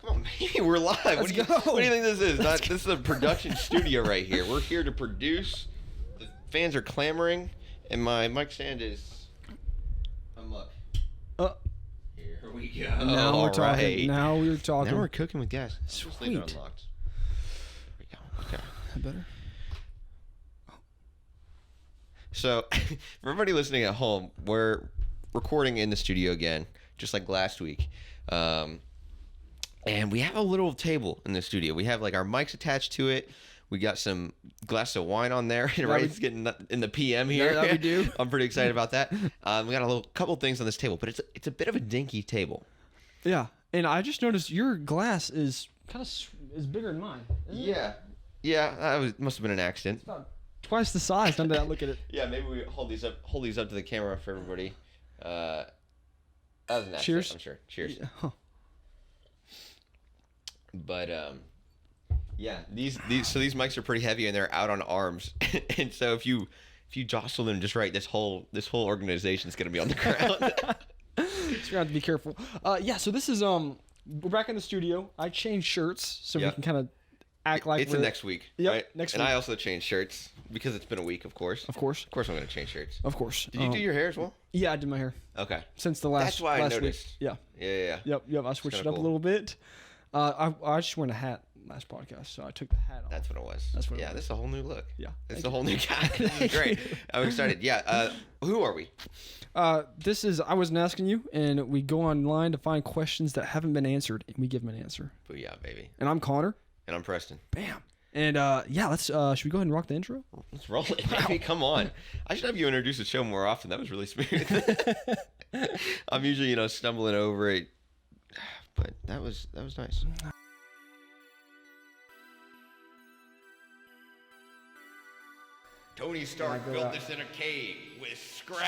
Come on, baby, we're live. Let's go. What do you think this is? This is a production studio right here. We're here to produce. The fans are clamoring, and my mic stand is unlocked. Here we go. Now we're talking. Now we're talking. Now we're cooking with gas. Sweet. Leave it unlocked. There we go. Okay. That better? So, for everybody listening at home, we're recording in the studio again, just like last week. And we have a little table in the studio. We have like our mics attached to it. We got some glass of wine on there. Right, it's getting in the PM here. Yeah, we do. I'm pretty excited about that. We got a couple things on this table, but it's a bit of a dinky table. Yeah, and I just noticed your glass is kind of is bigger than mine. Yeah. Must have been an accident. It's about twice the size. Now that I look at it. Yeah, maybe we hold these up to the camera for everybody. That was an accident, Cheers. I'm sure. Cheers. Yeah. Huh. But yeah, these mics are pretty heavy and they're out on arms, and so if you jostle them just right, this whole organization is gonna be on the ground. So you're gonna have to be careful. Yeah. So this is we're back in the studio. I changed shirts so we can kind of act like it's the next week. Yep, right? next and week. I also changed shirts because it's been a week, of course. Of course, I'm gonna change shirts. Of course. Did you do your hair as well? Yeah, I did my hair. Okay. Since the last. That's why last I noticed. Week. Yeah. Yeah. Yep. I switched it up cool. a little bit. I just wearing a hat last podcast, so I took the hat off. That's what it was. Yeah, this is a whole new look. Yeah. It's a whole new guy. This is great. I'm excited. Yeah. Who are we? This is I wasn't asking you, and we go online to find questions that haven't been answered, and we give them an answer. Booyah, baby. And I'm Connor. And I'm Preston. Bam. And yeah, let's. Should we go ahead and rock the intro? Let's roll it, baby. Come on. I should have you introduce the show more often. That was really smooth. I'm usually, stumbling over it, but that was nice. Tony Stark built this in a cave with scrap.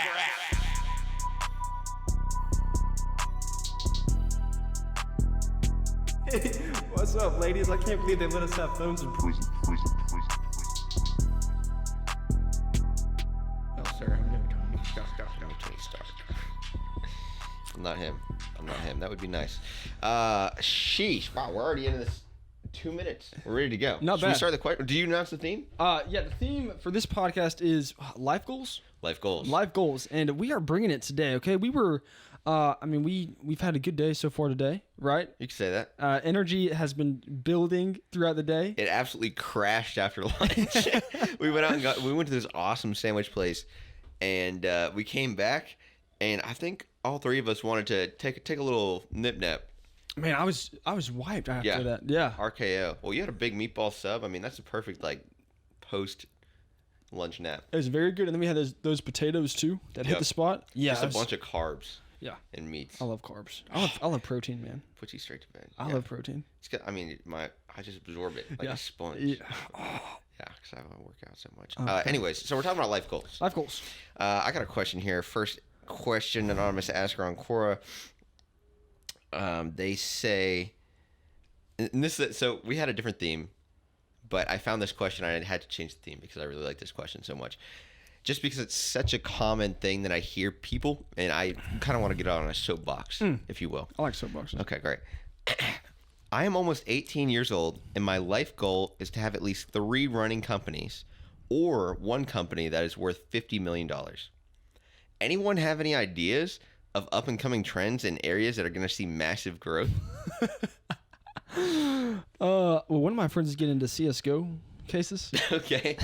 What's up, ladies? I can't believe they let us have phones in prison. Oh, sir, I'm gonna go. Tony Stark. I'm not him. That would be nice. Sheesh. Wow, we're already into this. 2 minutes. We're ready to go. Not Should bad. we start the question? Do you announce the theme? Yeah, the theme for this podcast is life goals. Life goals. Life goals, and we are bringing it today. Okay, we were. We've had a good day so far today, right? You can say that. Energy has been building throughout the day. It absolutely crashed after lunch. We went to this awesome sandwich place, and we came back, and I think all three of us wanted to take a little nip. Man, I was wiped after that. Yeah. RKO. Well, you had a big meatball sub. I mean, that's a perfect post lunch nap. It was very good, and then we had those potatoes too that hit the spot. Yeah, just a bunch of carbs. Yeah, and meats. I love carbs. I love protein, man. Puts you straight to bed. I love protein. It's good. I mean, I just absorb it like a sponge. Yeah, because I work out so much. Anyways, so we're talking about life goals. Life goals. I got a question here. First question, anonymous asker on Quora. They say, and this. So we had a different theme, but I found this question. I had to change the theme because I really like this question so much. Just because it's such a common thing that I hear people, and I kind of want to get on a soapbox, if you will. I like soapboxes. Okay, great. I am almost 18 years old, and my life goal is to have at least 3 running companies or one company that is worth $50 million. Anyone have any ideas of up-and-coming trends in areas that are going to see massive growth? Well, one of my friends is getting into CSGO cases. Okay.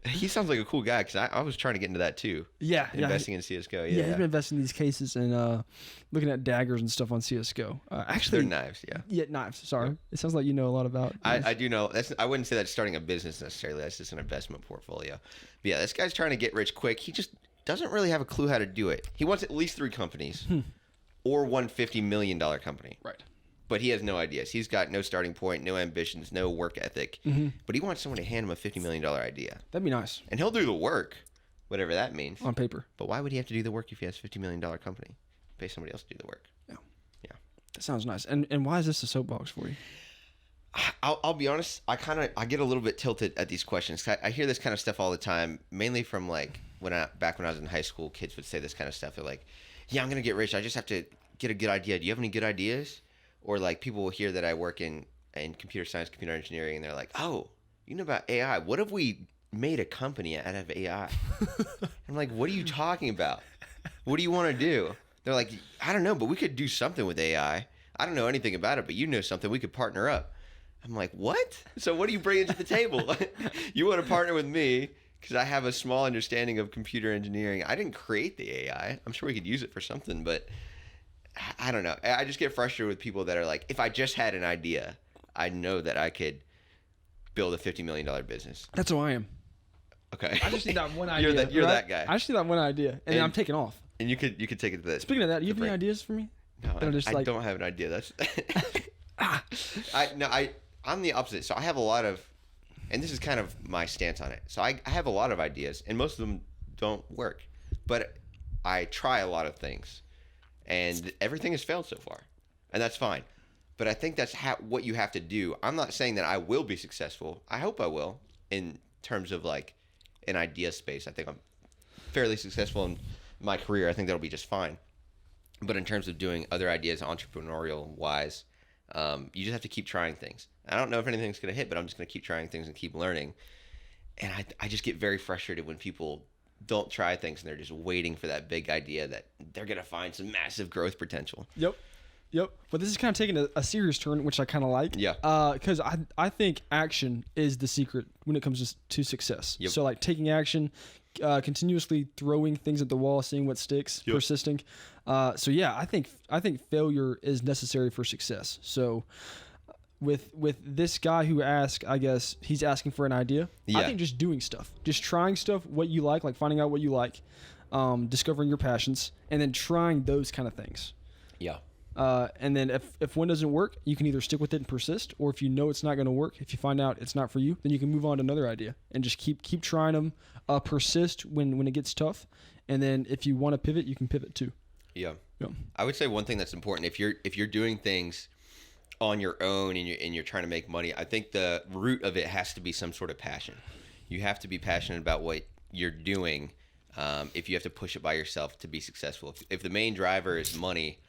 He sounds like a cool guy because I was trying to get into that too. Yeah. Investing in CSGO. Yeah, he's been investing in these cases and looking at daggers and stuff on CSGO. Actually, they're knives, yeah. Yeah, knives. Sorry. Yep. It sounds like you know a lot about. I do know. I wouldn't say that's starting a business necessarily. That's just an investment portfolio. But yeah, this guy's trying to get rich quick. He just doesn't really have a clue how to do it. He wants at least 3 companies or one $50 million company. Right. But he has no ideas. He's got no starting point, no ambitions, no work ethic. But he wants someone to hand him a $50 million idea. That'd be nice. And he'll do the work, whatever that means. On paper. But why would he have to do the work if he has a $50 million company? Pay somebody else to do the work. Yeah. Yeah. That sounds nice. And why is this a soapbox for you? I'll be honest. I get a little bit tilted at these questions. I hear this kind of stuff all the time, mainly from back when I was in high school, kids would say this kind of stuff. They're like, "Yeah, I'm gonna get rich. I just have to get a good idea. Do you have any good ideas?" or like people will hear that I work in computer science, computer engineering, and they're like, "Oh, you know about AI? What if we made a company out of AI?" I'm like, "What are you talking about? What do you want to do?" They're like, "I don't know, but we could do something with AI. I don't know anything about it, but you know something. We could partner up." I'm like, "What? So what are you bringing to the table? You want to partner with me because I have a small understanding of computer engineering. I didn't create the AI. I'm sure we could use it for something, but I don't know. I just get frustrated with people that are like, if I just had an idea, I know that I could build a $50 million business." That's who I am. Okay. I just need that one idea. You're that guy. I just need that one idea, and then I'm taking off. And you could take it to this. Speaking of that, do you have any ideas for me? No, I don't have an idea. That's I'm the opposite. So I have a lot of, and this is kind of my stance on it. So I have a lot of ideas, and most of them don't work, but I try a lot of things, and everything has failed so far, and that's fine. But I think that's what you have to do. I'm not saying that I will be successful. I hope I will in terms of like an idea space. I think I'm fairly successful in my career. I think that'll be just fine. But in terms of doing other ideas, entrepreneurial wise, you just have to keep trying things. I don't know if anything's going to hit, but I'm just going to keep trying things and keep learning. And I just get very frustrated when people don't try things and they're just waiting for that big idea that they're going to find some massive growth potential. Yep. But this is kind of taking a serious turn, which I kind of like. Yeah. Because I think action is the secret when it comes to success. Yep. So like taking action, continuously throwing things at the wall, seeing what sticks, Yep. persisting. So yeah, I think failure is necessary for success. So with this guy who asked, I guess he's asking for an idea. Yeah. I think just doing stuff, just trying stuff, what you like finding out what you like, discovering your passions, and then trying those kind of things. Yeah. And then if one doesn't work, you can either stick with it and persist, or if you know it's not going to work, if you find out it's not for you, then you can move on to another idea and just keep trying them. Persist when it gets tough, and then if you want to pivot, you can pivot too. Yeah. Yeah. I would say one thing that's important if you're doing things on your own and you're trying to make money, I think the root of it has to be some sort of passion. You have to be passionate about what you're doing. If you have to push it by yourself to be successful, if the main driver is money,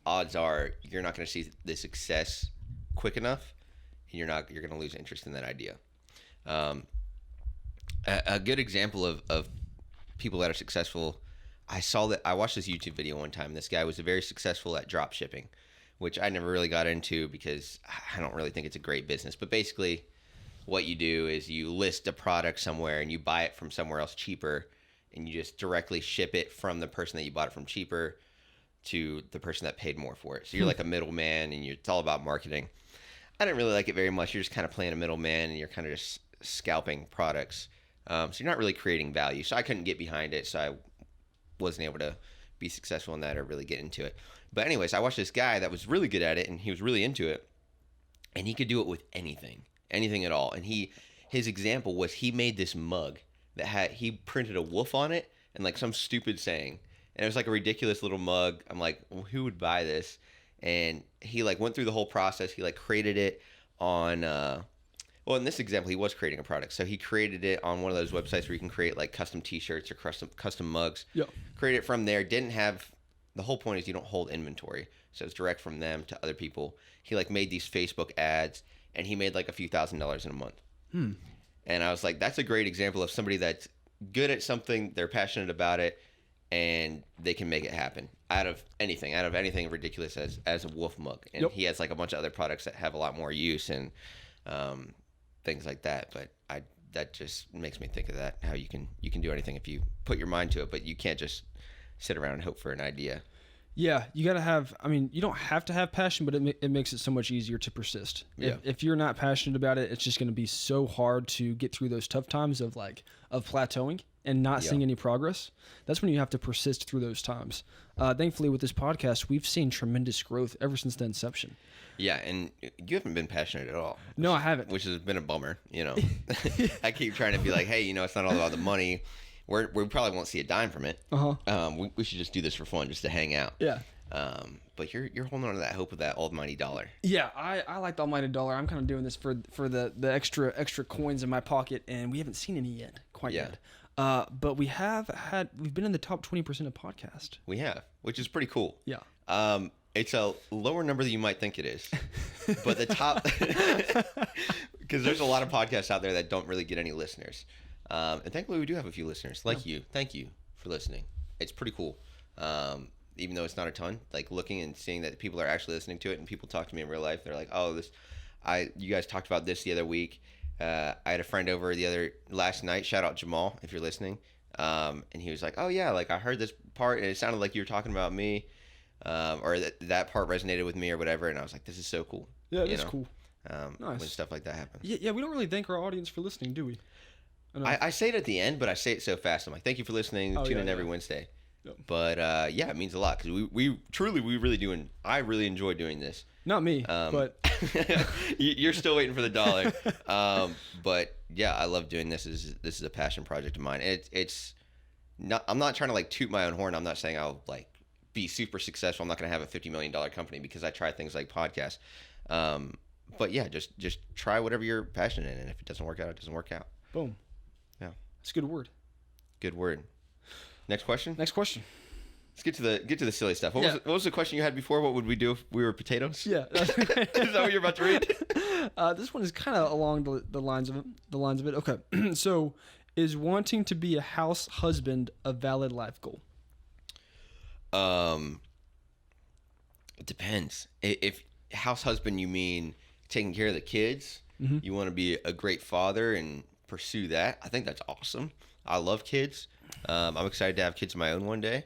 odds are you're not going to see the success quick enough, and you're going to lose interest in that idea. A good example of people that are successful, I watched this YouTube video one time. This guy was very successful at drop shipping, which I never really got into because I don't really think it's a great business. But basically what you do is you list a product somewhere and you buy it from somewhere else cheaper, and you just directly ship it from the person that you bought it from cheaper to the person that paid more for it. So you're like a middleman, and it's all about marketing. I didn't really like it very much. You're just kind of playing a middleman, and you're kind of just scalping products. So you're not really creating value. So I couldn't get behind it. So I wasn't able to be successful in that or really get into it. But anyways, I watched this guy that was really good at it, and he was really into it, and he could do it with anything at all. And his example was he made this mug that he printed a wolf on it and like some stupid saying. And it was like a ridiculous little mug. I'm like, well, who would buy this? And he like went through the whole process. He like created it on, well, in this example, he was creating a product. So he created it on one of those websites where you can create like custom t-shirts or custom mugs. Yeah. Create it from there. The whole point is you don't hold inventory. So it's direct from them to other people. He like made these Facebook ads, and he made like a few $1,000s in a month. And I was like, that's a great example of somebody that's good at something, they're passionate about it, and they can make it happen out of anything ridiculous as a wolf mug. And he has like a bunch of other products that have a lot more use and things like that. But that just makes me think of that, how you can do anything if you put your mind to it, but you can't just sit around and hope for an idea. Yeah, you got to have, I mean, you don't have to have passion, but it makes it so much easier to persist. Yeah. If you're not passionate about it, it's just going to be so hard to get through those tough times of plateauing and not seeing any progress. That's when you have to persist through those times. Thankfully, with this podcast, we've seen tremendous growth ever since the inception. Yeah, and you haven't been passionate at all. No, I haven't. Which has been a bummer, you know. I keep trying to be like, hey, it's not all about the money. We probably won't see a dime from it. We should just do this for fun, just to hang out. Yeah. But you're holding on to that hope of that almighty dollar. Yeah, I like the almighty dollar. I'm kind of doing this for the extra coins in my pocket, and we haven't seen any yet, yet. But we've been in the top 20% of podcast. We have, which is pretty cool. Yeah. It's a lower number than you might think it is. But the top, because there's a lot of podcasts out there that don't really get any listeners. And thankfully we do have a few listeners like you. Thank you for listening. It's pretty cool. Even though it's not a ton, like looking and seeing that people are actually listening to it, and people talk to me in real life. They're like, oh, you guys talked about this the other week. I had a friend over last night. Shout out Jamal, if you're listening. And he was like, oh yeah, like I heard this part and it sounded like you were talking about me. Or that part resonated with me or whatever. And I was like, this is so cool. Yeah, it's cool. Nice. When stuff like that happens. Yeah, we don't really thank our audience for listening, do we? I say it at the end, but I say it so fast. I'm like, thank you for listening. Tune in every Wednesday. Yep. But yeah, it means a lot because we really do. And I really enjoy doing this. Not me, but you're still waiting for the dollar. But yeah, I love doing this. This is a passion project of mine. It's not. I'm not trying to like toot my own horn. I'm not saying I'll like be super successful. I'm not going to have a $50 million company because I try things like podcasts. But yeah, just try whatever you're passionate in, and if it doesn't work out, it doesn't work out. Boom. Yeah, it's a good word. Good word. Next question. Let's get to the silly stuff. What was the question you had before? What would we do if we were potatoes? Yeah. Is that what you're about to read? This one is kind of along the lines of it. Okay. So, is wanting to be a house husband a valid life goal? It depends. If house husband you mean taking care of the kids, you want to be a great father and pursue that. I think that's awesome. I love kids. I'm excited to have kids of my own one day.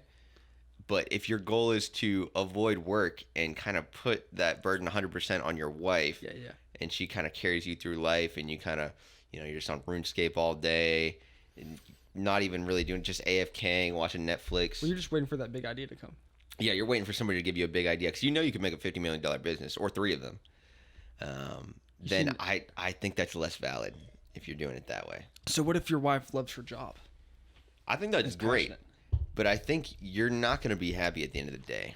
But if your goal is to avoid work and kind of put that burden 100% on your wife, and she kind of carries you through life, and you kind of, you're just on RuneScape all day, and not even really doing, just AFKing, watching Netflix. Well, you're just waiting for that big idea to come. Yeah, you're waiting for somebody to give you a big idea because you can make a $50 million business or 3 of them. Then I think that's less valid if you're doing it that way. So what if your wife loves her job? I think that's great. But I think you're not going to be happy at the end of the day.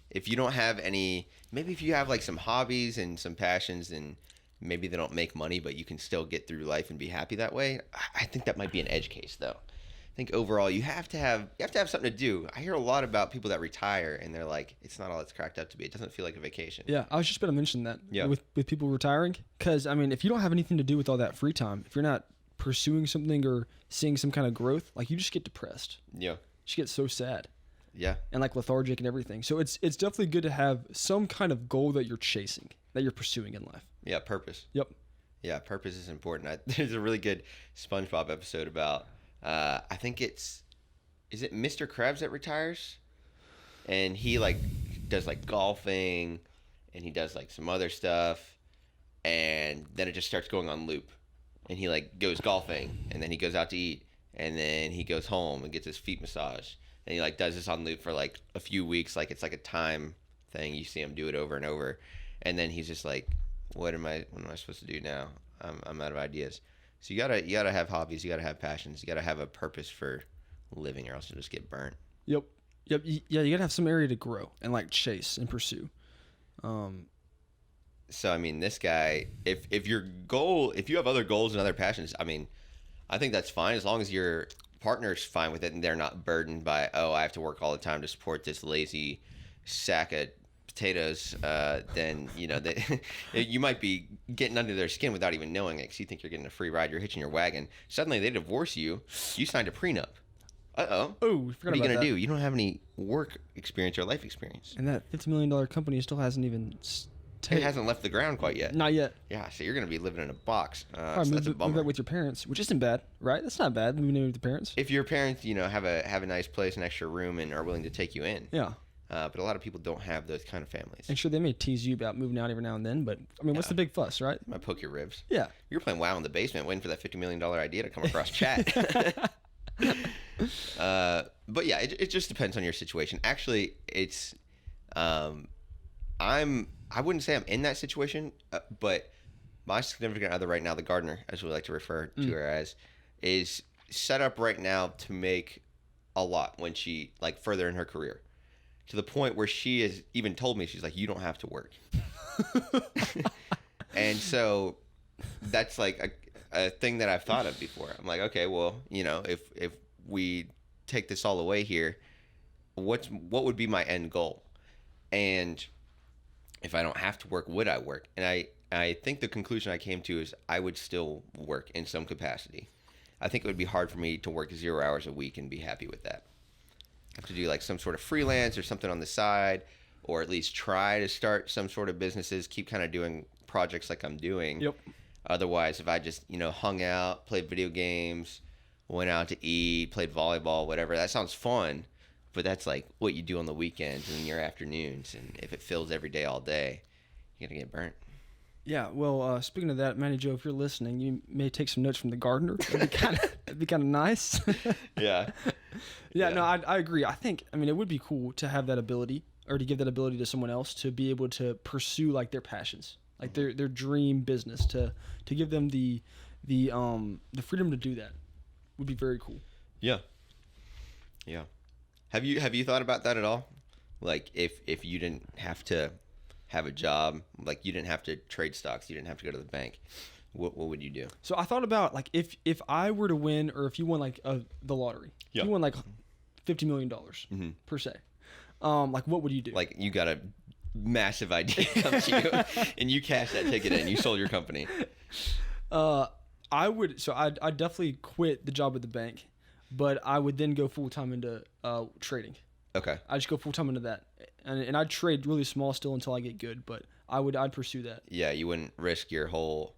If you don't have any, maybe if you have like some hobbies and some passions and maybe they don't make money, but you can still get through life and be happy that way. I think that might be an edge case though. I think overall you have to have something to do. I hear a lot about people that retire and they're like, it's not all it's cracked up to be. It doesn't feel like a vacation. Yeah, I was just going to mention that with people retiring. Because, I mean, if you don't have anything to do with all that free time, if you're not pursuing something or seeing some kind of growth, like you just get depressed. Yeah. You just get so sad. Yeah. And like lethargic and everything. So it's definitely good to have some kind of goal that you're chasing, that you're pursuing in life. Yeah, purpose. Yep. Yeah, purpose is important. There's a really good SpongeBob episode about, I think is it Mr. Krabs that retires? And he like does like golfing and he does like some other stuff and then it just starts going on loop. And he like goes golfing and then he goes out to eat and then he goes home and gets his feet massaged. And he like does this on loop for like a few weeks. Like it's like a time thing. You see him do it over and over. And then he's just like, what am I supposed to do now? I'm out of ideas. So you gotta have hobbies. You gotta have passions. You gotta have a purpose for living, or else you'll just get burnt. Yep. Yeah, you gotta have some area to grow and like chase and pursue. So I mean, this guy, if you have other goals and other passions, I mean, I think that's fine as long as your partner's fine with it and they're not burdened by, oh, I have to work all the time to support this lazy sack of potatoes. Then you might be getting under their skin without even knowing it because you think you're getting a free ride. You're hitching your wagon. Suddenly they divorce you. You signed a prenup. Uh-oh. Oh, what are you going to do? You don't have any work experience or life experience. And that $50 million company still hasn't even... It hasn't left the ground quite yet. Not yet. Yeah, so you're going to be living in a box. So that's a bummer. Move out with your parents, which isn't bad, right? That's not bad, moving in with your parents. If your parents, have a nice place, an extra room, and are willing to take you in. Yeah. But a lot of people don't have those kind of families. And sure, they may tease you about moving out every now and then, but, I mean, what's the big fuss, right? Might poke your ribs. Yeah. You're playing WoW in the basement, waiting for that $50 million idea to come across chat. But yeah, it just depends on your situation. Actually, it's... I wouldn't say I'm in that situation, but my significant other right now, the gardener, as we like to refer to her as, is set up right now to make a lot when she, like, further in her career. To the point where she has even told me, she's like, you don't have to work. And so that's like a thing that I've thought of before. I'm like, okay, well, if we take this all away here, what would be my end goal? And if I don't have to work, would I work? And I think the conclusion I came to is I would still work in some capacity. I think it would be hard for me to work 0 hours a week and be happy with that. I have to do like some sort of freelance or something on the side, or at least try to start some sort of businesses, keep kind of doing projects like I'm doing. Yep. Otherwise, if I just, hung out, played video games, went out to eat, played volleyball, whatever, that sounds fun. But that's like what you do on the weekends and in your afternoons. And if it fills every day, all day, you're going to get burnt. Yeah, well, speaking of that, Manny Joe, if you're listening, you may take some notes from the gardener. That'd be kind of nice. Yeah. Yeah, no, I agree. It would be cool to have that ability, or to give that ability to someone else to be able to pursue like their passions, like their dream business, to give them the freedom to do that would be very cool. Yeah. Yeah. Have you thought about that at all? Like if you didn't have to have a job, like you didn't have to trade stocks, you didn't have to go to the bank, what would you do? So I thought about like if I were to win, or if you won like the lottery, yeah. If you won like $50 million per se, like what would you do? Like you got a massive idea come to you, and you cashed that ticket in, you sold your company. I would. So I'd definitely quit the job at the bank, but I would then go full time into trading. Okay. I just go full time into that, and I'd trade really small still until I get good. But I'd pursue that. Yeah, you wouldn't risk your whole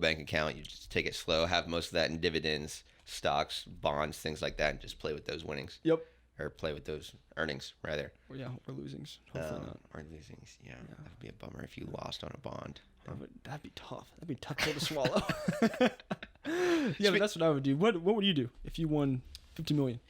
bank account. You just take it slow, have most of that in dividends, stocks, bonds, things like that, and just play with those winnings. Yep. Or play with those earnings rather. Or losings. Hopefully not. Or losings. Yeah, that would be a bummer if you lost on a bond. That'd be tough. That'd be a tough pill to swallow. Yeah, but that's what I would do. What would you do if you won $50 million?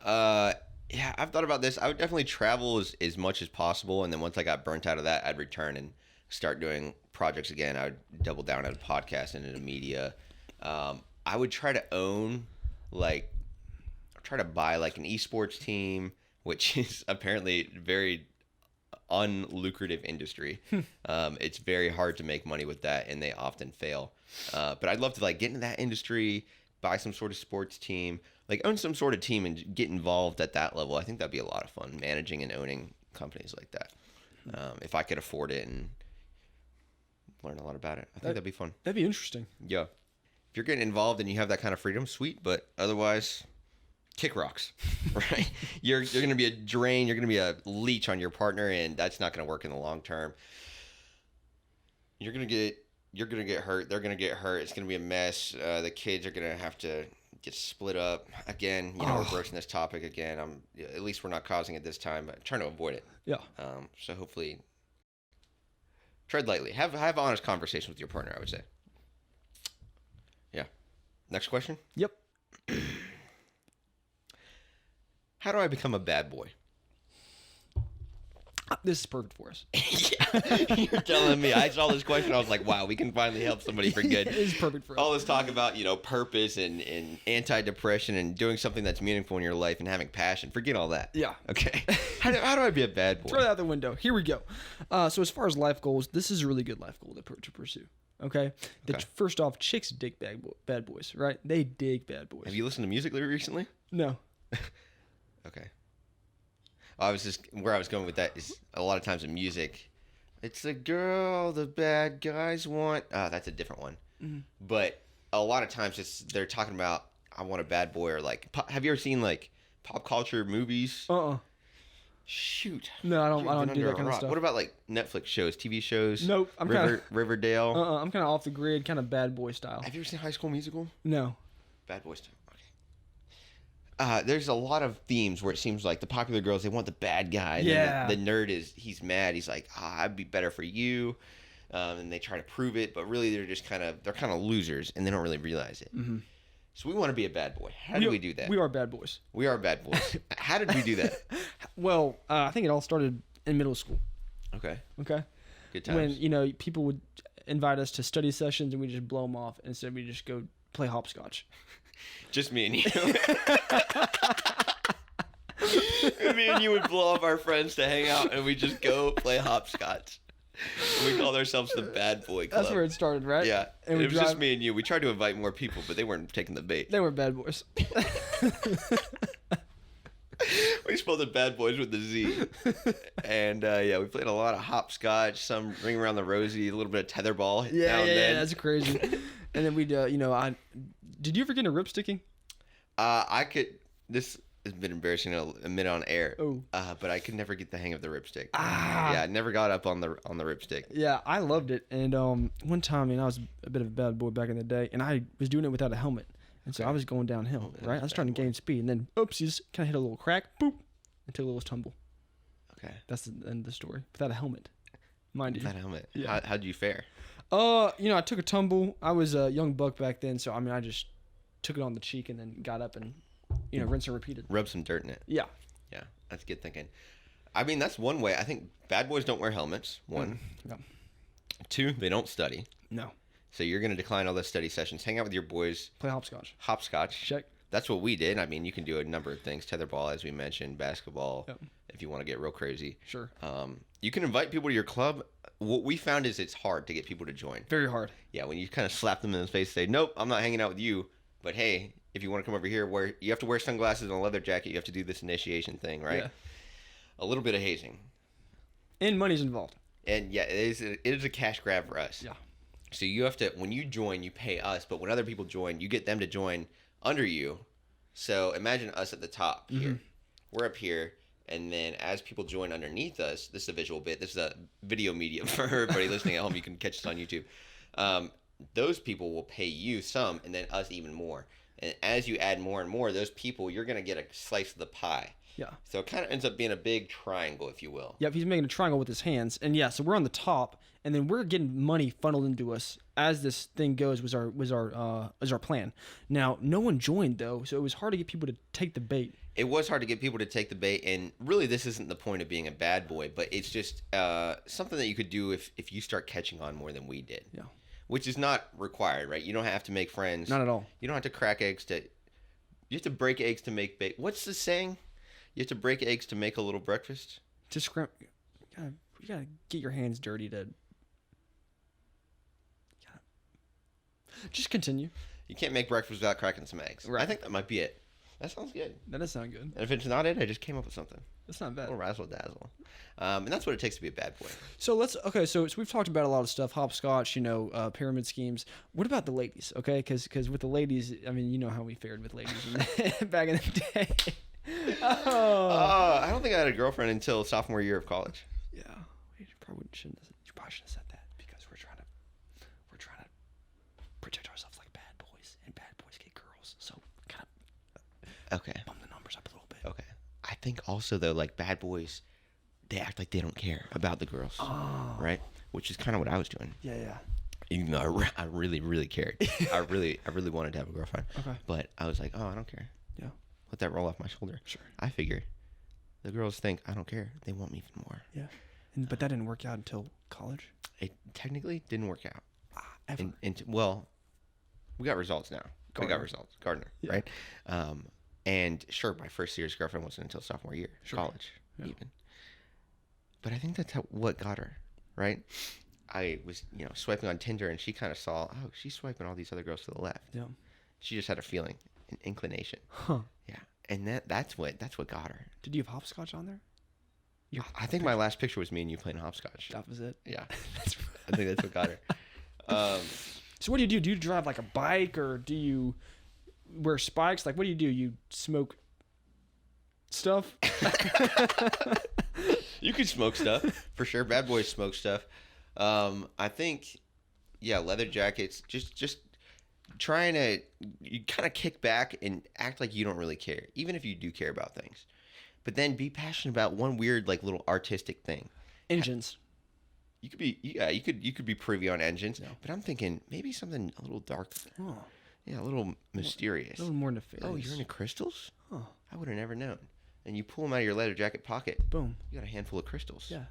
Yeah, I've thought about this. I would definitely travel as much as possible, and then once I got burnt out of that, I'd return and start doing projects again. I would double down at a podcast and into media. I would try to buy like an esports team, which is apparently very unlucrative industry. It's very hard to make money with that, and they often fail. But I'd love to like get into that industry, buy some sort of sports team, like own some sort of team and get involved at that level. I think that'd be a lot of fun, managing and owning companies like that. If I could afford it and learn a lot about it, I think that'd be fun. That'd be interesting. Yeah. If you're getting involved and you have that kind of freedom, sweet. But otherwise, kick rocks, right? You're going to be a drain. You're going to be a leech on your partner, and that's not going to work in the long term. You're going to get hurt. They're going to get hurt. It's going to be a mess. The kids are going to have to get split up again. We're broaching this topic again. At least we're not causing it this time, but I'm trying to avoid it. Yeah. So hopefully, tread lightly. Have honest conversation with your partner, I would say. Yeah. Next question. Yep. How do I become a bad boy? This is perfect for us. Yeah, you're telling me. I saw this question. I was like, wow, we can finally help somebody for good. It is perfect for us. All this talk about, purpose and anti-depression and doing something that's meaningful in your life and having passion. Forget all that. Yeah. Okay. How do I be a bad boy? Throw that out the window. Here we go. So as far as life goals, this is a really good life goal to pursue. Okay? First off, chicks dig bad boys, right? They dig bad boys. Have you listened to music recently? No. Okay. Where I was going with that is a lot of times in music, it's the girl the bad guys want. That's a different one. Mm-hmm. But a lot of times they're talking about I want a bad boy, or like, have you ever seen like pop culture movies? Shoot. No, I don't do that kind of stuff. What about like Netflix shows, TV shows? Nope. Riverdale. I'm kind of off the grid, kind of bad boy style. Have you ever seen High School Musical? No. Bad boy style. There's a lot of themes where it seems like the popular girls, they want the bad guy. Yeah. The nerd he's mad. He's like, I'd be better for you. And they try to prove it, but really they're kind of losers, and they don't really realize it. Mm-hmm. So we want to be a bad boy. How do we do that? We are bad boys. We are bad boys. How did we do that? Well, I think it all started in middle school. Okay. Good times. When, people would invite us to study sessions, and we just blow them off. Instead, we just go play hopscotch. Just me and you. Me and you would blow up our friends to hang out, and we just go play hopscotch. And we called ourselves the Bad Boy Club. That's where it started, right? Yeah. And it was just me and you. We tried to invite more people, but they weren't taking the bait. They were bad boys. We spelled it Bad Boys with the Z. And yeah, we played a lot of hopscotch, some Ring Around the Rosie, a little bit of tetherball. Yeah, that's crazy. And then we'd, did you ever get into ripsticking? This has been embarrassing to admit on air. Oh. But I could never get the hang of the ripstick. Ah. Yeah, I never got up on the ripstick. Yeah, I loved it. And one time, I was a bit of a bad boy back in the day, and I was doing it without a helmet. And so I was going downhill, right? I was trying to gain speed, and then, oopsies, kind of hit a little crack, boop, and took a little tumble. Okay. That's the end of the story. Without a helmet, mind you. Without a helmet. Yeah. How'd you fare? I took a tumble. I was a young buck back then, so, I just took it on the cheek and then got up and, rinse and repeated. Rub some dirt in it. Yeah. Yeah, that's good thinking. That's one way. I think bad boys don't wear helmets, one. Yeah. Two, they don't study. No. So you're going to decline all those study sessions. Hang out with your boys. Play hopscotch. Hopscotch. Check. That's what we did. You can do a number of things. Tetherball, as we mentioned, basketball, if you want to get real crazy. Sure. You can invite people to your club. What we found is it's hard to get people to join. Very hard. Yeah, when you kind of slap them in the face, say, nope, I'm not hanging out with you. But hey, if you want to come over here, you have to wear sunglasses and a leather jacket. You have to do this initiation thing, right? Yeah. A little bit of hazing. And money's involved. And yeah, it is a cash grab for us. Yeah. So you have to, when you join, you pay us. But when other people join, you get them to join under you. So imagine us at the top here. We're up here. And then as people join underneath us, this is a visual bit. This is a video medium for everybody listening at home. You can catch this on YouTube. Those people will pay you some and then us even more. And as you add more and more, those people, you're going to get a slice of the pie. Yeah. So it kind of ends up being a big triangle, if you will. Yep, he's making a triangle with his hands. And yeah, so we're on the top, and then we're getting money funneled into us as this thing goes was our plan. Now, no one joined though, so it was hard to get people to take the bait. It was hard to get people to take the bait, and really this isn't the point of being a bad boy, but it's just something that you could do if you start catching on more than we did. Yeah. Which is not required, right? You don't have to make friends. Not at all. You don't have to crack eggs to... You have to break eggs to make bacon. What's the saying? You have to break eggs to make a little breakfast? To scram... You gotta get your hands dirty to... Just continue. You can't make breakfast without cracking some eggs. Right. I think that might be it. That sounds good. That does sound good. And if it's not it, I just came up with something. That's not bad. A little razzle-dazzle. And that's what it takes to be a bad boy. So so we've talked about a lot of stuff, hopscotch, pyramid schemes. What about the ladies, okay? Because with the ladies, you know how we fared with ladies back in the day. I don't think I had a girlfriend until sophomore year of college. Yeah. You probably shouldn't have said that because we're trying to protect ourselves like bad boys, and bad boys get girls. So kind of bump the numbers up a little bit. Okay. I think also though, like bad boys, they act like they don't care about the girls, right? Which is kind of what I was doing. Yeah. Even though I really, really cared. I really wanted to have a girlfriend. Okay. But I was like, oh, I don't care. Yeah. Let that roll off my shoulder. Sure. I figure the girls think I don't care. They want me even more. Yeah. But that didn't work out until college? It technically didn't work out. Ever. Well, we got results now. Gardner. We got results. Gardner, Yeah. right? And sure, my first serious girlfriend wasn't until sophomore year, college, even. But I think that's what got her, right? I was, swiping on Tinder, and she kind of saw, oh, she's swiping all these other girls to the left. Yeah. She just had a feeling, an inclination. Huh. Yeah, and that's what got her. Did you have hopscotch on there? I think my last picture was me and you playing hopscotch. That was it? Yeah, I think that's what got her. So what do you do? Do you drive like a bike, or do you wear spikes? Like, what do? You smoke stuff? You could smoke stuff for sure. Bad boys smoke stuff. I think, leather jackets. Just trying to you kind of kick back and act like you don't really care, even if you do care about things. But then be passionate about one weird like little artistic thing. Engines. You could be you could be privy on engines, but I'm thinking maybe something a little darker. Oh. Yeah, a little mysterious. A little more nefarious. Oh, you're into crystals? Huh. I would have never known. And you pull them out of your leather jacket pocket. Boom. You got a handful of crystals. Yeah.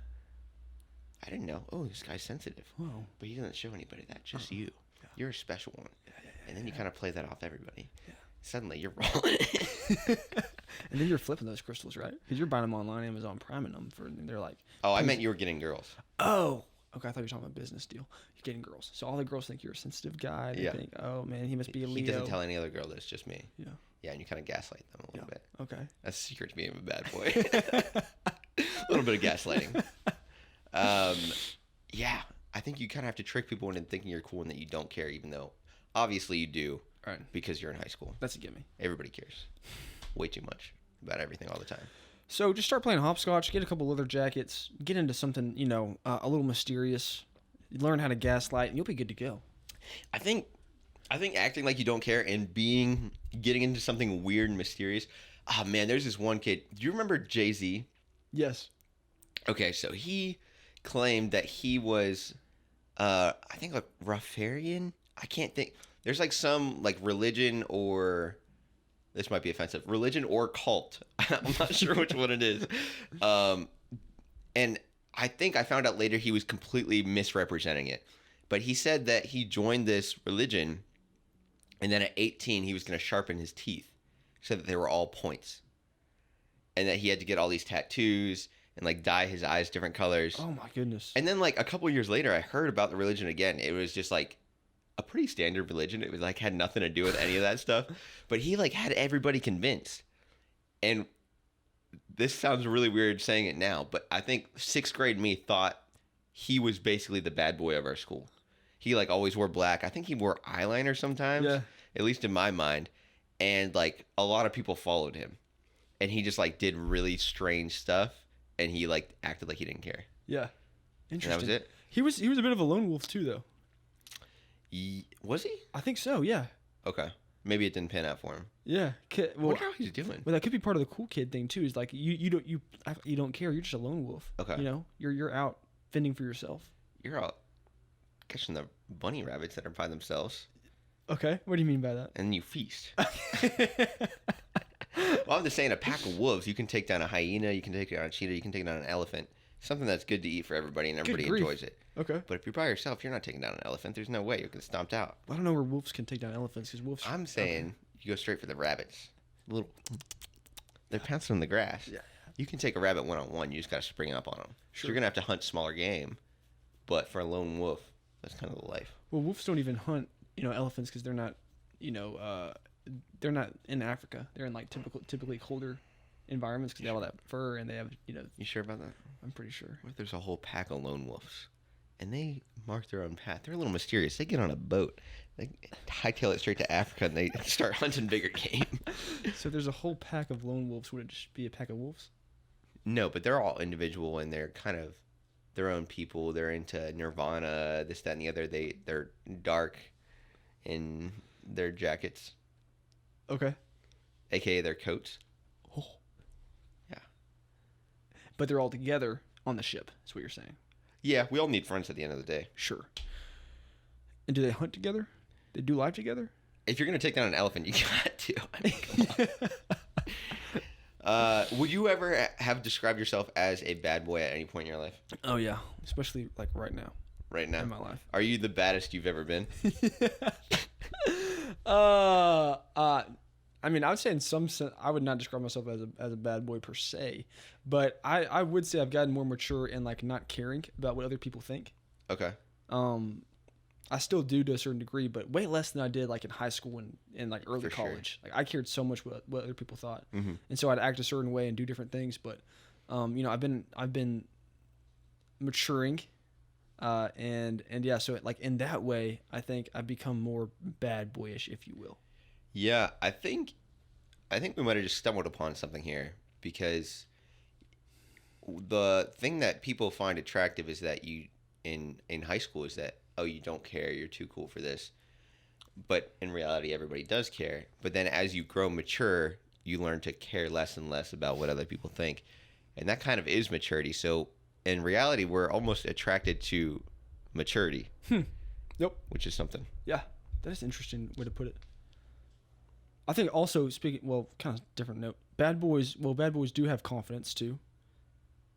I didn't know. Oh, this guy's sensitive. Whoa. But he doesn't show anybody that. Just you. Yeah. You're a special one. Yeah. And then you kind of play that off everybody. Yeah. Suddenly you're rolling. And then you're flipping those crystals, right? Because you're buying them online, Amazon Priming them they're like. Oh, I meant you were getting girls. Oh. Okay, I thought you were talking about a business deal. You're getting girls. So all the girls think you're a sensitive guy. They Yeah. think, oh, man, he must be a Leo. He doesn't tell any other girl this, just me. Yeah. Yeah, and you kind of gaslight them a little bit. Okay. That's the secret to being a bad boy. A little bit of gaslighting. Yeah, I think you kind of have to trick people into thinking you're cool and that you don't care, even though obviously you do. Right. Because you're in high school. That's a gimme. Everybody cares way too much about everything all the time. So just start playing hopscotch, get a couple leather jackets, get into something, a little mysterious, learn how to gaslight, and you'll be good to go. I think acting like you don't care and getting into something weird and mysterious. Oh man, there's this one kid. Do you remember Jay-Z? Yes. Okay, so he claimed that he was I think like Rastafarian. I can't think. There's like some like religion, or this might be offensive, religion or cult. I'm not sure which one it is. And I think I found out later he was completely misrepresenting it. But he said that he joined this religion, and then at 18 he was going to sharpen his teeth. He said that they were all points, and that he had to get all these tattoos and like dye his eyes different colors. Oh my goodness. And then like a couple years later, I heard about the religion again. It was just like a pretty standard religion. It was like had nothing to do with any of that stuff. But he like had everybody convinced. And this sounds really weird saying it now, but I think 6th grade me thought he was basically the bad boy of our school. He like always wore black. I think he wore eyeliner sometimes, at least in my mind. And like a lot of people followed him. And he just like did really strange stuff. And he like acted like he didn't care. Yeah. Interesting. And that was it. He was a bit of a lone wolf too, though. Was he? I think so, yeah. Okay. Maybe it didn't pan out for him. Yeah. I wonder how he's doing. Well, that could be part of the cool kid thing too. Is like you don't care. You're just a lone wolf. Okay. You're out fending for yourself. You're out catching the bunny rabbits that are by themselves. Okay. What do you mean by that? And you feast. Well, I'm just saying, a pack of wolves, you can take down a hyena, you can take down a cheetah, you can take down an elephant. Something that's good to eat for everybody, and everybody enjoys it. Okay. But if you're by yourself, you're not taking down an elephant. There's no way you get stomped out. I don't know where wolves can take down elephants, because wolves. I'm saying you go straight for the rabbits. They're pouncing on the grass. Yeah. You can take a rabbit one-on-one. You just got to spring up on them. Sure. So you're gonna have to hunt smaller game, but for a lone wolf, that's kind of the life. Well, wolves don't even hunt, elephants, because they're not, they're not in Africa. They're in like typically colder environments, because they have all that fur and they have, You sure about that? I'm pretty sure. What if there's a whole pack of lone wolves, and they mark their own path? They're a little mysterious. They get on a boat, they hightail it straight to Africa, and they start hunting bigger game. So there's a whole pack of lone wolves. Would it just be a pack of wolves? No, but they're all individual, and they're kind of their own people. They're into Nirvana, this, that, and the other. They're dark in their jackets. Okay. AKA their coats. Oh. Yeah. But they're all together on the ship, is what you're saying. Yeah, we all need friends at the end of the day. Sure. And do they hunt together? They do life together? If you're going to take down an elephant, you got to. I mean, come on. Would you ever have described yourself as a bad boy at any point in your life? Oh, yeah. Especially like right now. Right now? In my life. Are you the baddest you've ever been? I mean, I would say in some sense, I would not describe myself as a bad boy per se, but I would say I've gotten more mature and like not caring about what other people think. Okay. I still do to a certain degree, but way less than I did like in high school and like early college. Sure. Like I cared so much what other people thought, and so I'd act a certain way and do different things. But I've been maturing, and yeah. So like in that way, I think I've become more bad boyish, if you will. Yeah, I think we might have just stumbled upon something here, because the thing that people find attractive is that you in high school is that, oh, you don't care, you're too cool for this. But in reality, everybody does care. But then as you grow mature, you learn to care less and less about what other people think. And that kind of is maturity. So in reality, we're almost attracted to maturity. Yep. Which is something. Yeah, that is an interesting way to put it. I think also kind of different note. Bad boys do have confidence too.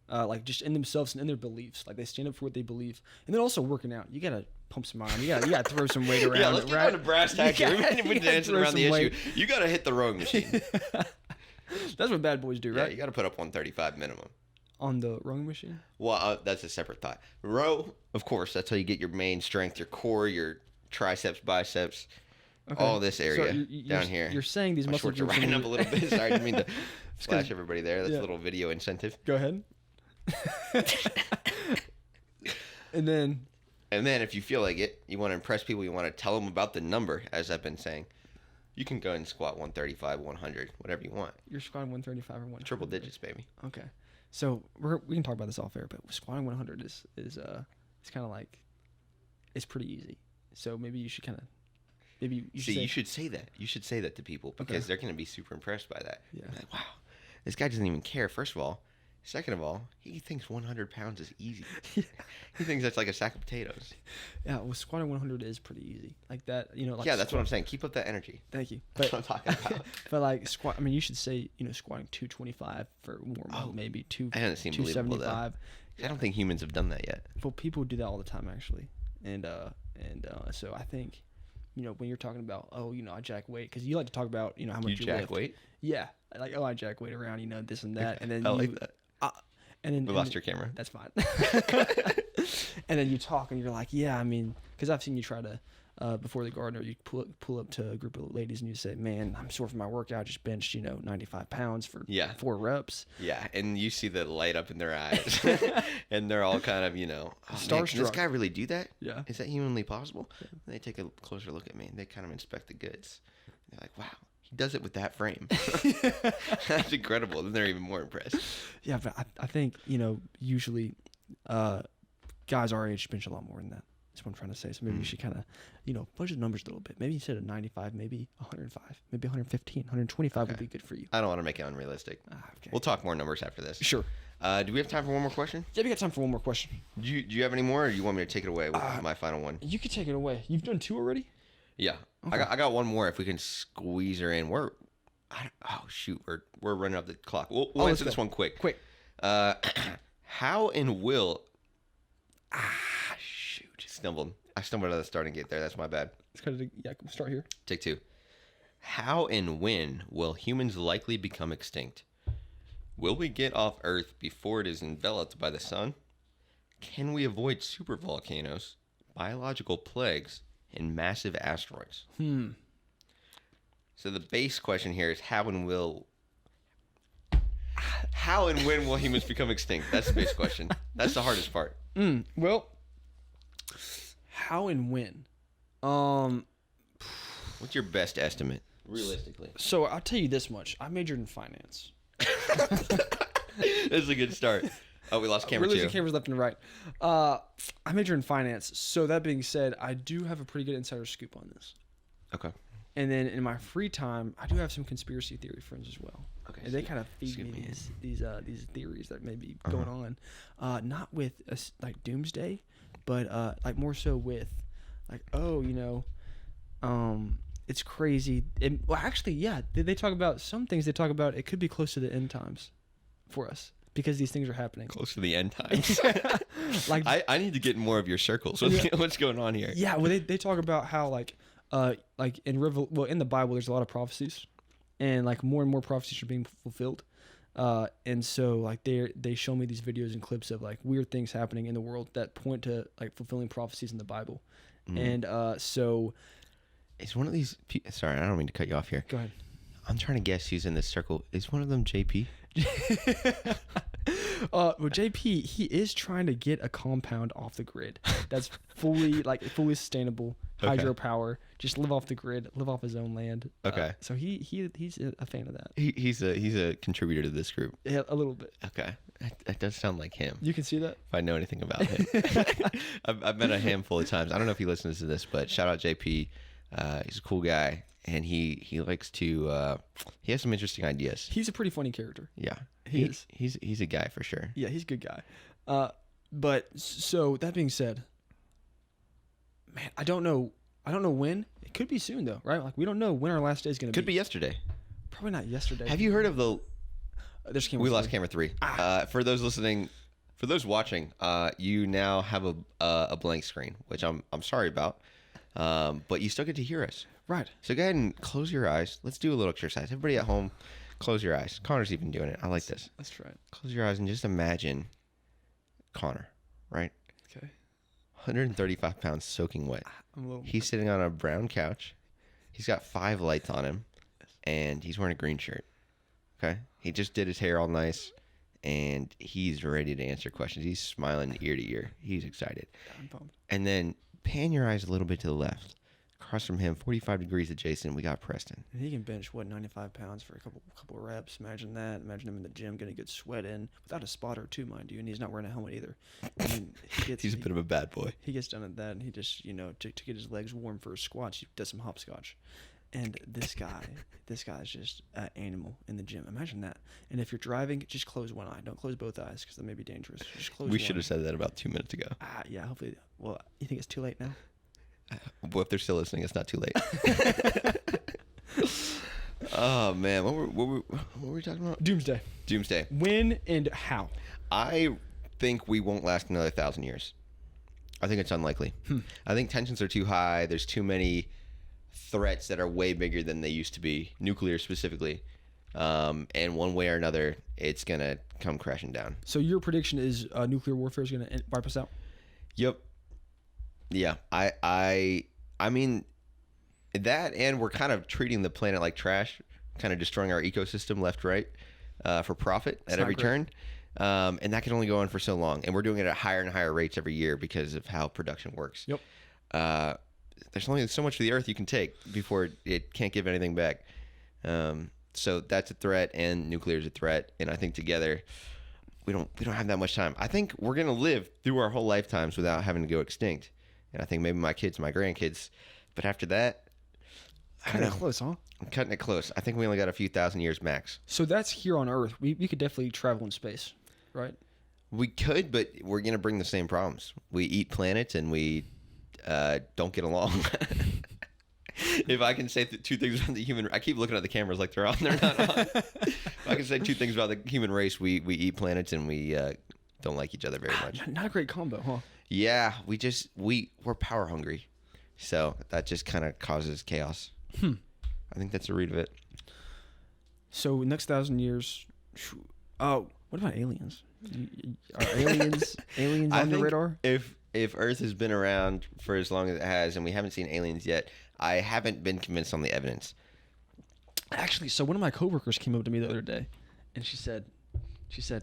Like just in themselves and in their beliefs. Like they stand up for what they believe. And then also working out. You gotta pump some iron. You gotta throw some weight around. Yeah, let's get on to brass tacks here. We've been dancing around the issue. You gotta hit the rowing machine. That's what bad boys do, right? Yeah, you gotta put up 135 minimum. on the rowing machine? Well, that's a separate thought. Row, of course, that's how you get your main strength, your core, your triceps, biceps, all this area down here. You're saying these My muscle shorts are groups. riding up a little bit. Sorry, I didn't mean to flash everybody there. That's a little video incentive. Go ahead. And then if you feel like it, you want to impress people, you want to tell them about the number, as I've been saying, you can go and squat 135, 100, whatever you want. you're squatting 135 or 100. Triple digits, baby. Okay. So we can talk about this off air, but squatting 100 is it's kind of like, it's pretty easy. So maybe you should kind of, you should say that. You should say that to people because they're going to be super impressed by that. Yeah. Like, wow, this guy doesn't even care, first of all. Second of all, he thinks 100 pounds is easy. He thinks that's like a sack of potatoes. Yeah, well, squatting 100 is pretty easy. Like that, like yeah, that's what I'm saying. Keep up that energy. Thank you. That's what I'm talking about. But like squat, I mean, you should say, squatting 225 for warm up, maybe I don't seem believable, 275. I don't think humans have done that yet. Well, people do that all the time, actually. And so I think, when you're talking about, I jack weight, because you like to talk about, how much you jack lift. weight? Yeah. Like, I jack weight around, this and that. And then I like that. And then we lost your camera. That's fine. And then you talk and you're like, yeah, I mean, because I've seen you try to, before the gardener, you pull up to a group of ladies and you say, man, I'm sore from my workout. Just benched, 95 pounds for 4 reps. Yeah. And you see the light up in their eyes and they're all kind of, starstruck. Can this guy really do that? Yeah. Is that humanly possible? Yeah. And they take a closer look at me and they kind of inspect the goods. They're like, wow. He does it with that frame. That's incredible. Then they're even more impressed. Yeah, but I think, usually guys our age bench a lot more than that. That's what I'm trying to say. So maybe you should kind of, budget the numbers a little bit. Maybe instead of 95, maybe 105, maybe 115, 125 would be good for you. I don't want to make it unrealistic. Okay. We'll talk more numbers after this. Sure. Do we have time for one more question? Yeah, we got time for one more question. Do you have any more, or do you want me to take it away with my final one? You can take it away. You've done 2 already? Yeah. Okay. I got one more if we can squeeze her in. We're running up the clock. We'll answer this one quick. How and will I stumbled out of the starting gate there. That's my bad. It's kind of, we'll start here. Take 2. How and when will humans likely become extinct? Will we get off Earth before it is enveloped by the sun? Can we avoid supervolcanoes, biological plagues, and massive asteroids? So the base question here is how and when will humans become extinct? That's the base question. That's the hardest part. Well, how and when? What's your best estimate, realistically? So I'll tell you this much. I majored in finance. This is a good start. Oh, we lost camera We're 2. losing cameras left and right. I majored in finance. So that being said, I do have a pretty good insider scoop on this. Okay. And then in my free time, I do have some conspiracy theory friends as well. Okay. And they kind of feed me these theories that may be going on. Not with like doomsday, but like more so with like, it's crazy. Well, actually, yeah, they talk about some things. They talk about it could be close to the end times for us because these things are happening. Close to the end times. Like I need to get in more of your circles. What's going on here? Yeah, well, they talk about how like in the Bible, there's a lot of prophecies, and like more and more prophecies are being fulfilled. And so like they show me these videos and clips of like weird things happening in the world that point to like fulfilling prophecies in the Bible. And so is one of these sorry, I don't mean to cut you off here. Go ahead. I'm trying to guess who's in this circle. Is one of them JP? Well, JP, he is trying to get a compound off the grid that's fully sustainable, hydropower, just live off the grid, live off his own land. Okay. So he's a fan of that. He's a contributor to this group. Yeah, a little bit. Okay. That does sound like him. You can see that? If I know anything about him. I've met a handful of times. I don't know if he listens to this, but shout out JP. He's a cool guy, and he likes to he has some interesting ideas. He's a pretty funny character. Yeah. He is. He's a guy for sure. Yeah, he's a good guy. But so that being said, man, I don't know when. It could be soon though, right? Like we don't know when our last day is going to be. Could be yesterday. Probably not yesterday. Have you heard of the We lost camera 3. For those listening, for those watching, you now have a blank screen, which I'm sorry about. But you still get to hear us. Right. So go ahead and close your eyes. Let's do a little exercise. Everybody at home, close your eyes. Connor's even doing it. I like this. Let's try it. Close your eyes and just imagine Connor, right? Okay. 135 pounds soaking wet. I'm a little. He's sitting on a brown couch. He's got 5 lights on him, and he's wearing a green shirt. Okay? He just did his hair all nice, and he's ready to answer questions. He's smiling ear to ear. He's excited. I'm pumped. And then pan your eyes a little bit to the left. Across from him, 45 degrees adjacent, we got Preston. And he can bench 95 pounds for a couple of reps. Imagine that. Imagine him in the gym getting a good sweat in without a spotter too, mind you. And he's not wearing a helmet either. I mean, He's a bit of a bad boy. He gets done at that, and he just to get his legs warm for his squats, he does some hopscotch. And this guy is just an animal in the gym. Imagine that. And if you're driving, just close one eye. Don't close both eyes because that may be dangerous. Just close. We should have said that about 2 minutes ago. Yeah. Hopefully. Well, you think it's too late now? Well, if they're still listening, it's not too late. Oh man, what were we talking about? Doomsday. When and how? I think we won't last another 1,000 years. I think it's unlikely. I think tensions are too high. There's too many threats that are way bigger than they used to be, nuclear specifically. And one way or another, it's gonna come crashing down. So your prediction is nuclear warfare is gonna wipe us out? Yep. Yeah, I mean that, and we're kind of treating the planet like trash, kind of destroying our ecosystem left, right, for profit at every turn, and that can only go on for so long. And we're doing it at higher and higher rates every year because of how production works. Yep. There's only so much of the earth you can take before it can't give anything back. So that's a threat, and nuclear is a threat. And I think together, we don't have that much time. I think we're gonna live through our whole lifetimes without having to go extinct. And I think maybe my kids, my grandkids. But after that, Kind of close, huh? I'm cutting it close. I think we only got a few thousand years max. So that's here on Earth. We could definitely travel in space, right? We could, but we're going to bring the same problems. We eat planets and we don't get along. If I can say 2 things about the human... I keep looking at the cameras like they're on. They're not on. If I can say 2 things about the human race, we eat planets and we don't like each other very much. Not a great combo, huh? Yeah, we're power hungry, so that just kind of causes chaos. I think that's the root of it. So next 1,000 years, what about aliens? Are aliens on the radar? If Earth has been around for as long as it has, and we haven't seen aliens yet, I haven't been convinced on the evidence. Actually, so one of my coworkers came up to me the other day, and she said,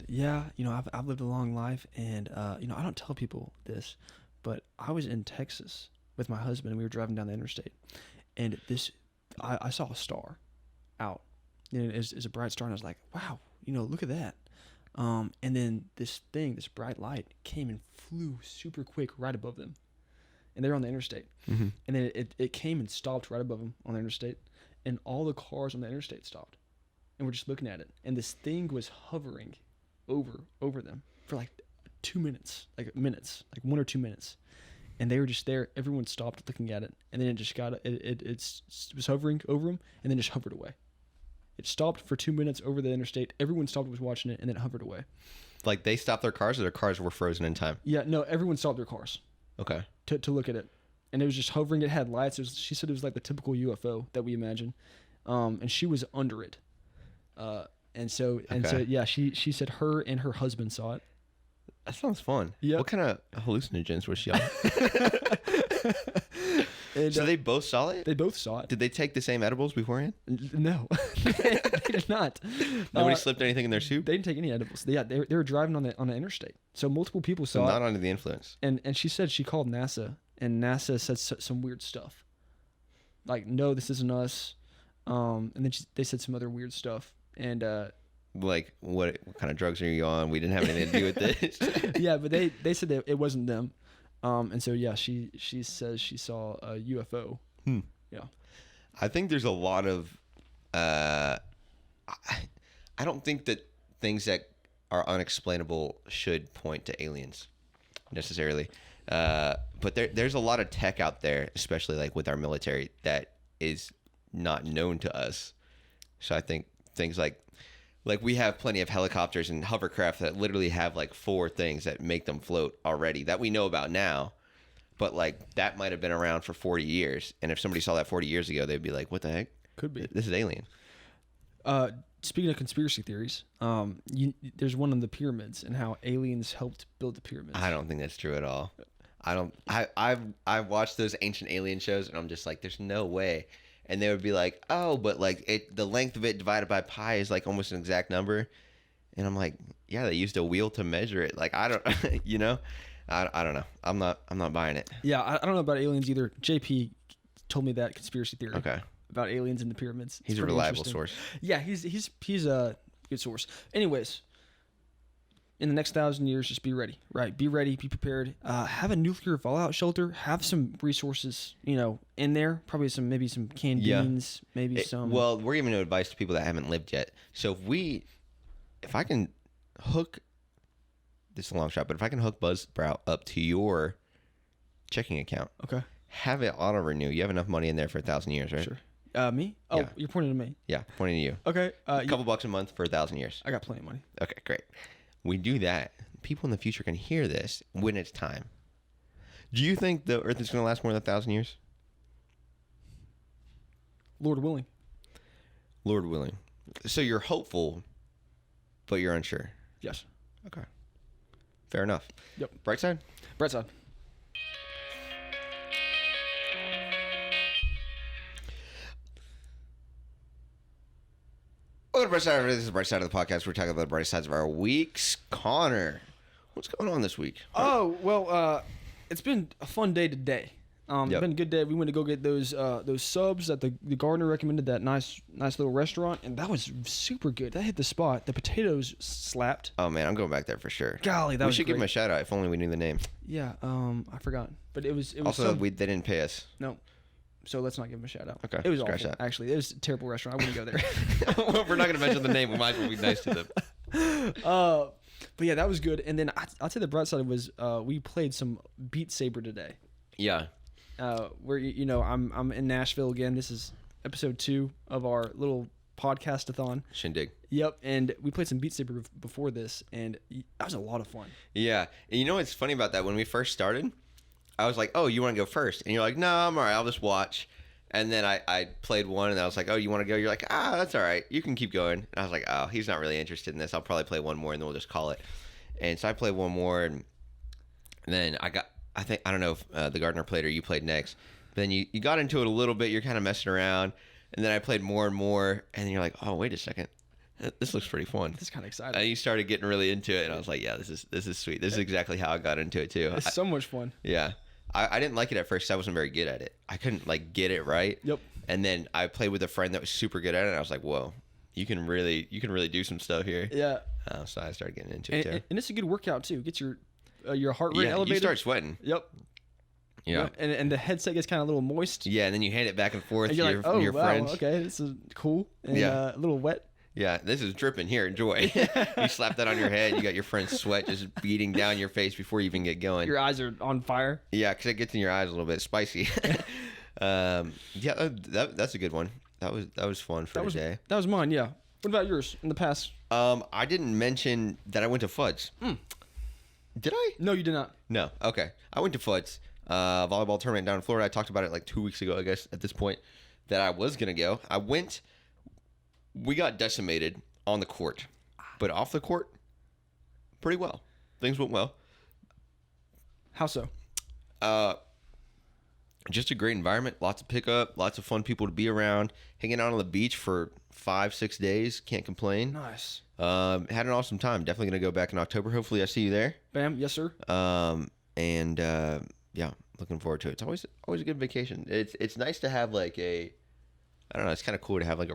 yeah, I've lived a long life, and I don't tell people this, but I was in Texas with my husband, and we were driving down the interstate, and I saw a star out, and it's a bright star, and I was like, wow, look at that. And then this bright light came and flew super quick right above them, and they're on the interstate, and then it came and stopped right above them on the interstate, and all the cars on the interstate stopped. And we're just looking at it, and this thing was hovering over them for like 2 minutes, like 1 or 2 minutes, and they were just there. Everyone stopped looking at it, and then it just it was hovering over them, and then just hovered away. It stopped for 2 minutes over the interstate. Everyone stopped, was watching it, and then it hovered away. Like they stopped their cars, or their cars were frozen in time? Yeah, no, everyone stopped their cars. Okay. To look at it, and it was just hovering. It had lights. She said it was like the typical UFO that we imagine, and she was under it. And so yeah, she said her and her husband saw it. That sounds fun. Yeah. What kind of hallucinogens was she on? And, so they both saw it? They both saw it. Did they take the same edibles beforehand? No, they did not. Nobody slipped anything in their soup? They didn't take any edibles. Yeah, they were driving on the interstate. So multiple people saw it. Not under the influence. And she said she called NASA, and NASA said some weird stuff. Like, no, this isn't us. And then they said some other weird stuff. And like, what kind of drugs are you on? We didn't have anything to do with this. Yeah, but they said that it wasn't them. And so yeah, she says she saw a UFO. Yeah, I think there's a lot of I don't think that things that are unexplainable should point to aliens necessarily. But there's a lot of tech out there, especially like with our military, that is not known to us. So I think things like we have plenty of helicopters and hovercraft that literally have like 4 things that make them float already that we know about now. But like that might have been around for 40 years. And if somebody saw that 40 years ago, they'd be like, what the heck? Could be. This is alien. speaking of conspiracy theories, there's one on the pyramids and how aliens helped build the pyramids. I don't think that's true at all. I've watched those ancient alien shows, and I'm just like, there's no way. And they would be like, oh, but like the length of it divided by pi is like almost an exact number. And I'm like, yeah, they used a wheel to measure it. Like, I don't, I don't know. I'm not buying it. Yeah, I don't know about aliens either. JP told me that conspiracy theory. Okay. About aliens in the pyramids. He's a reliable source. Yeah, he's a good source. Anyways, in the next 1,000 years, just be ready. Right, be ready, be prepared. Have a nuclear fallout shelter. Have some resources, in there. Probably maybe some canned beans, maybe some. Well, we're giving advice to people that haven't lived yet. So if I can hook, this is a long shot, but if I can hook Buzzsprout up to your checking account, okay, have it auto renew. You have enough money in there for 1,000 years, right? Sure. Me? Oh, yeah. You're pointing to me. Yeah, pointing to you. Okay. A couple bucks a month for 1,000 years. I got plenty of money. Okay, great. We do that. People in the future can hear this when it's time. Do you think the Earth is going to last more than 1,000 years? Lord willing. Lord willing. So you're hopeful, but you're unsure. Yes. Okay. Fair enough. Yep. Bright side? Bright side. Welcome to Bright Side. This is the Bright Side of the podcast. We're talking about the bright sides of our weeks. Connor, what's going on this week? Oh, well, it's been a fun day today. It's been a good day. We went to go get those subs that the gardener recommended, that nice little restaurant, and that was super good. That hit the spot. The potatoes slapped. Oh man, I'm going back there for sure. Golly, that was We should great. give him a shout out if only we knew the name. Yeah, I forgot, but it was Also, they didn't pay us. No, so let's not give him a shout out. Okay, it was scratch awful. that. Actually, it was a terrible restaurant. I wouldn't go there. Well, if we're not going to mention the name, we might as well be nice to them. But yeah, that was good. And then I'll tell you the bright side was we played some Beat Saber today. Yeah. Where I'm in Nashville again. This is episode 2 of our little podcast-a-thon. Shindig. Yep, and we played some Beat Saber before this, and that was a lot of fun. Yeah, and you know what's funny about that? When we first started, I was like, "Oh, you want to go first?" And you're like, "No, I'm all right. I'll just watch." And then I played one, and I was like, "Oh, you want to go?" You're like, that's all right. You can keep going." And I was like, "Oh, he's not really interested in this. I'll probably play one more, and then we'll just call it." And so I played one more, and then I don't know if the gardener played or you played next. Then you got into it a little bit. You're kind of messing around, and then I played more and more, and then you're like, "Oh, wait a second. This looks pretty fun." This is kind of exciting. And you started getting really into it, and I was like, "Yeah, this is sweet. This is exactly how I got into it too." It's so much fun. Yeah. I didn't like it at first. I wasn't very good at it. I couldn't get it right. Yep. And then I played with a friend that was super good at it, and I was like, "Whoa, you can really do some stuff here." Yeah. So I started getting into it too. And it's a good workout too. Gets your heart rate elevated. You start sweating. Yep. Yeah. And the headset gets kind of a little moist. Yeah, and then you hand it back and forth and to you're like, your friends. Okay, this is cool. And a little wet. Yeah, this is dripping. Here, enjoy. You slap that on your head. You got your friend's sweat just beating down your face before you even get going. Your eyes are on fire. Yeah, because it gets in your eyes a little bit spicy. That's a good one. That was fun for today. That was mine. Yeah. What about yours in the past? I didn't mention that I went to Fudd's. Did I? No, you did not. No. Okay. I went to Fudd's volleyball tournament down in Florida. I talked about it like 2 weeks ago, I guess, at this point, that I was gonna go. I went. We got decimated on the court, but off the court, pretty well. Things went well. How so? Just a great environment. Lots of pickup. Lots of fun people to be around. Hanging out on the beach for 5-6 days. Can't complain. Nice. Had an awesome time. Definitely gonna go back in October. Hopefully, I see you there. Bam. Yes, sir. Yeah, looking forward to it. It's always a good vacation. It's nice to have like I don't know. It's kind of cool to have like a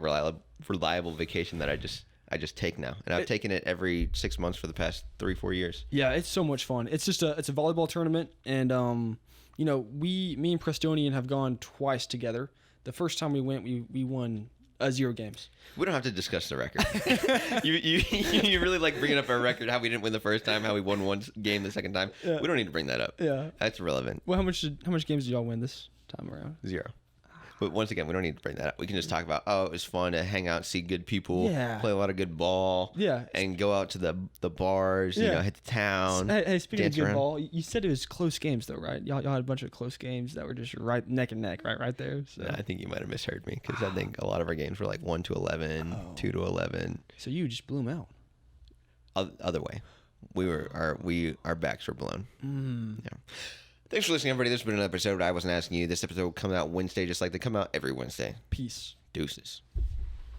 reliable vacation that I just take now, and I've taken it every 6 months for the past 3-4 years. Yeah, it's so much fun. It's just it's a volleyball tournament, and me and Prestonian have gone twice together. The first time we went, we won 0 games. We don't have to discuss the record. you really like bringing up our record, how we didn't win the first time, how we won one game the second time. We don't need to bring that up. Yeah, that's irrelevant. Well, how much games did y'all win this time around? 0. But once again, we don't need to bring that up. We can just talk about, it was fun to hang out, see good people, Yeah. play a lot of good ball, Yeah. and go out to the bars, hit the town. Hey, speaking of dance good around. ball, you said it was close games though, right? Y'all had a bunch of close games that were just right neck and neck, right there. So, I think you might have misheard me because I think a lot of our games were like 1-11, 2-11. so you just blew them out. Other way, our backs were blown. Yeah. Thanks for listening, everybody. This has been an episode I Wasn't Asking You. This episode will come out Wednesday, just like they come out every Wednesday. Peace. Deuces.